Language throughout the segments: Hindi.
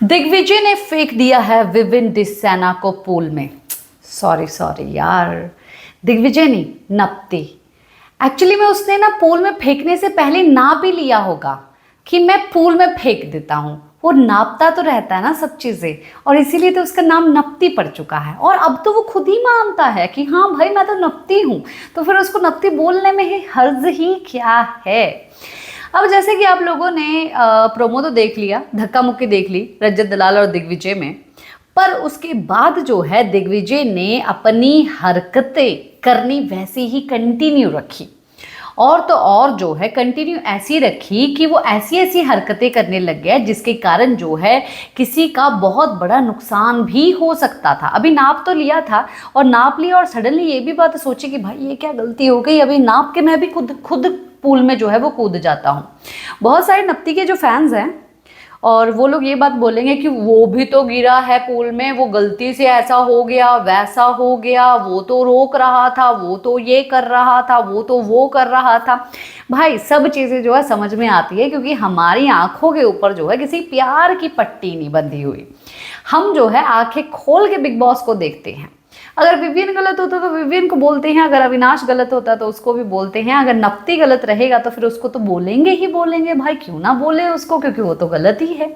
दिग्विजय ने फेंक दिया है विविन डिसैना को पूल में। सॉरी यार, दिग्विजय नहीं, नप्ती। एक्चुअली में उसने ना पूल में फेंकने से पहले नाप ही लिया होगा कि मैं पूल में फेंक देता हूँ। वो नापता तो रहता है ना सब चीज़ें, और इसीलिए तो उसका नाम नप्ती पड़ चुका है। और अब तो वो खुद ही मानता है कि हाँ भाई मैं तो नप्ती हूँ, तो फिर उसको नप्ती बोलने में ही हर्ज ही क्या है। अब जैसे कि आप लोगों ने प्रोमो तो देख लिया, धक्का मुक्की देख ली रजत दलाल और दिग्विजय में, पर उसके बाद जो है दिग्विजय ने अपनी हरकतें करनी वैसी ही कंटिन्यू रखी, और तो और जो है कंटिन्यू ऐसी रखी कि वो ऐसी ऐसी हरकतें करने लग गया जिसके कारण जो है किसी का बहुत बड़ा नुकसान भी हो सकता था। अभी नाप तो लिया था, और नाप लिया और सडनली ये भी बात सोची कि भाई ये क्या गलती हो गई, अभी नाप के मैं भी खुद पूल में जो है वो कूद जाता हूँ। बहुत सारे नप्ती के जो फैंस हैं और वो लोग ये बात बोलेंगे कि वो भी तो गिरा है पूल में, वो गलती से ऐसा हो गया वैसा हो गया, वो तो रोक रहा था, वो तो ये कर रहा था, वो तो वो कर रहा था। भाई सब चीज़ें जो है समझ में आती है, क्योंकि हमारी आंखों के ऊपर जो है किसी प्यार की पट्टी नहीं बंधी हुई। हम जो है आंखें खोल के बिग बॉस को देखते हैं। अगर विवियन गलत होता तो विवियन को बोलते हैं, अगर अविनाश गलत होता तो उसको भी बोलते हैं, अगर नप्ती गलत रहेगा तो फिर उसको तो बोलेंगे ही बोलेंगे। भाई क्यों ना बोले उसको, क्योंकि वो तो गलत ही है।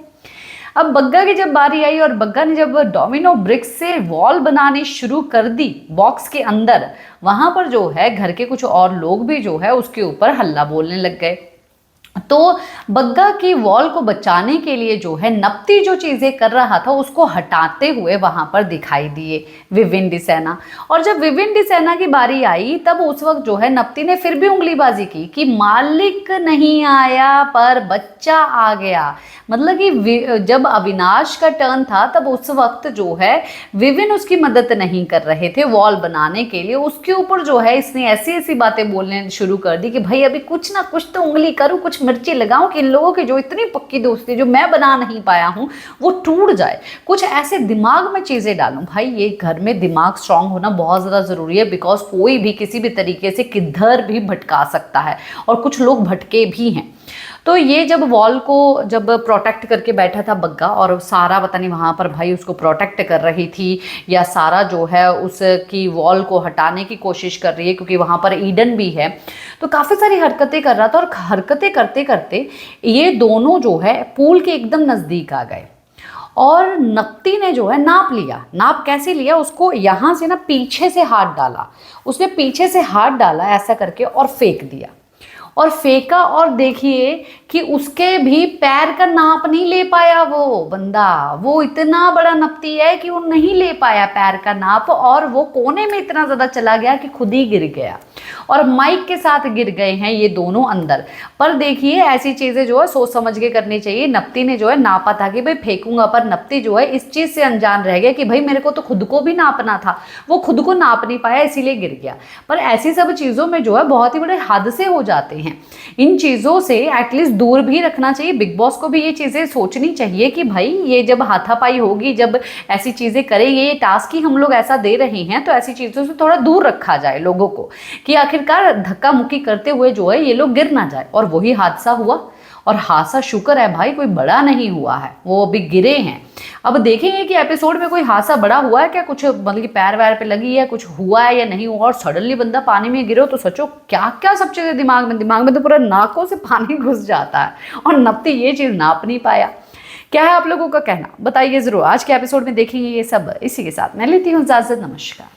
अब बग्गा की जब बारी आई और बग्गा ने जब डोमिनो ब्रिक्स से वॉल बनानी शुरू कर दी बॉक्स के अंदर, वहां पर जो है घर के कुछ और लोग भी जो है उसके ऊपर हल्ला बोलने लग गए। तो बग्गा की वॉल को बचाने के लिए जो है नप्ती जो चीजें कर रहा था उसको हटाते हुए वहां पर दिखाई दिए विविन डिसैना। और जब विविन डिसैना की बारी आई तब उस वक्त जो है नप्ती ने फिर भी उंगलीबाजी की कि मालिक नहीं आया पर बच्चा आ गया। मतलब कि जब अविनाश का टर्न था तब उस वक्त जो है विविन उसकी मदद नहीं कर रहे थे वॉल बनाने के लिए, उसके ऊपर जो है इसने ऐसी ऐसी बातें बोलने शुरू कर दी कि भाई अभी कुछ ना कुछ तो उंगली करूं, कुछ मिर्ची लगाऊं कि इन लोगों की जो इतनी पक्की दोस्ती जो मैं बना नहीं पाया हूं वो टूट जाए। कुछ ऐसे दिमाग में चीजें डालूं। भाई ये घर में दिमाग स्ट्रांग होना बहुत ज्यादा जरूरी है, बिकॉज कोई भी किसी भी तरीके से किधर भी भटका सकता है, और कुछ लोग भटके भी हैं। तो ये जब वॉल को जब प्रोटेक्ट करके बैठा था बग्गा, और सारा पता नहीं वहाँ पर भाई उसको प्रोटेक्ट कर रही थी, या सारा जो है उसकी वॉल को हटाने की कोशिश कर रही है क्योंकि वहाँ पर ईडन भी है, तो काफ़ी सारी हरकतें कर रहा था। और हरकतें करते करते ये दोनों जो है पूल के एकदम नज़दीक आ गए, और नप्ती ने जो है नाप लिया। नाप कैसे लिया, उसको यहाँ से ना पीछे से हाथ डाला, उसने पीछे से हाथ डाला ऐसा करके और फेंक दिया, और फेंका, और देखिए कि उसके भी पैर का नाप नहीं ले पाया वो बंदा। वो इतना बड़ा नप्ती है कि वो नहीं ले पाया पैर का नाप, और वो कोने में इतना ज़्यादा चला गया कि खुद ही गिर गया, और माइक के साथ गिर गए हैं ये दोनों अंदर। पर देखिए ऐसी चीज़ें जो है सोच समझ के करनी चाहिए। नप्ती ने जो है नापा था कि भाई फेंकूंगा, पर नप्ती जो है इस चीज़ से अनजान रह गया कि भाई मेरे को तो खुद को भी नापना था, वो खुद को नाप नहीं पाया इसीलिए गिर गया। पर ऐसी सब चीज़ों में जो है बहुत ही बड़े हादसे हो जाते हैं। इन चीज़ों से एटलीस्ट दूर भी रखना चाहिए। बिग बॉस को भी ये चीज़ें सोचनी चाहिए कि भाई ये जब हाथापाई होगी, जब ऐसी चीज़ें करेंगे, ये टास्क ही हम लोग ऐसा दे रहे हैं, तो ऐसी चीज़ों से थोड़ा दूर रखा जाए लोगों को, कि आखिरकार धक्का मुक्की करते हुए जो है ये लोग गिर ना जाए। और वही हादसा हुआ, और हादसा शुक्र है भाई कोई बड़ा नहीं हुआ है, वो अभी गिरे हैं। अब देखेंगे कि एपिसोड में कोई हादसा बड़ा हुआ है क्या, कुछ मतलब कि पैर वैर पे लगी है, कुछ हुआ है या नहीं हुआ। और सडनली बंदा पानी में गिरो तो सोचो क्या क्या सब चीज़ें दिमाग में तो पूरा नाकों से पानी घुस जाता है, और नप्ती ये चीज़ नाप नहीं पाया। क्या है आप लोगों का कहना, बताइए ज़रूर। आज के एपिसोड में देखेंगे ये सब। इसी के साथ मैं लेती हूँ इजाज़त, नमस्कार।